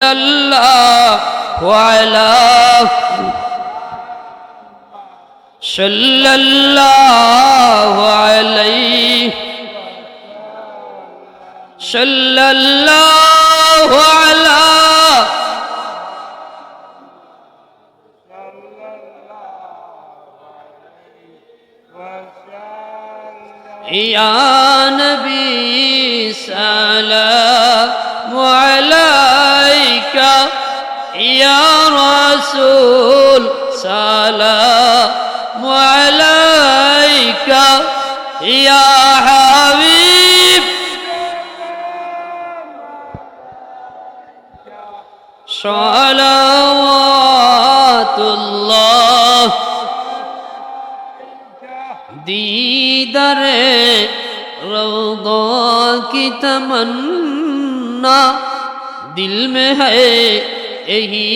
الله على صلى الله عليه صلى الله على يا نبي سلام عليك يا رسول سلام عليك يا حبيب صلوات الله दीदार रौदा की तमन्ना दिल में है यही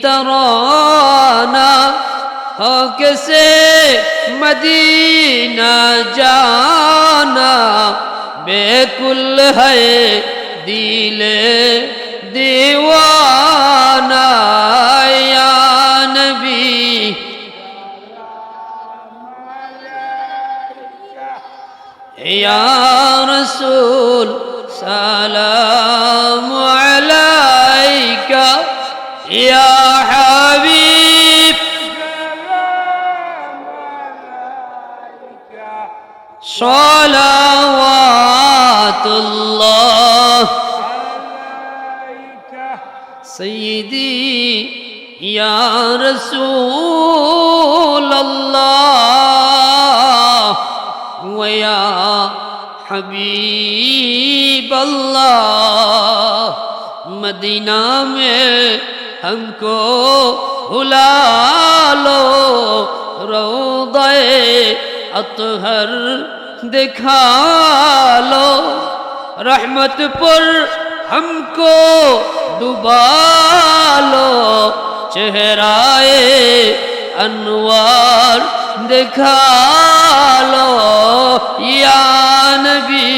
तराना हो कैसे मदीना जाना बेकुल है दिले दीवाना या नबी या रसूल सलाम अलैका या हबीब सलावातुल्लाह सय्यदी या रसूल अल्लाह वया हबीब अल्लाह मदीना में हमको भुला लो रौज़े अतहर दिखा लो रहमत पर हमको डुबा लो चेहराए अनवार दिखा लो या नबी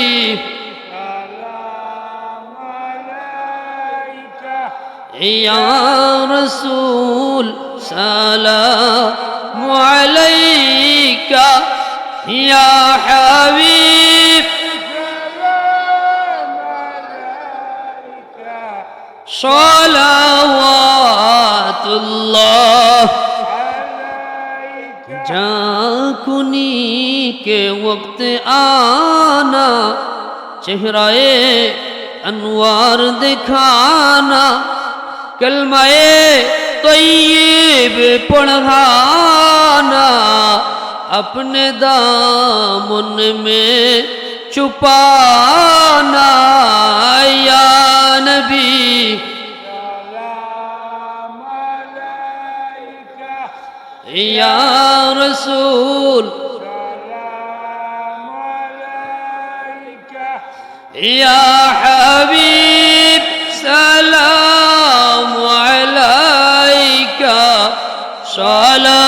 या रसूल सलाम अलैका या हबीब सलावातुल्लाह जाकुनी के वक्त आना चेहराए अनवार दिखाना कलमाए तय्यब पढ़ाना अपने दामन में छुपाना या नबी या रसूल या हबीब सलाम अलैका सलाम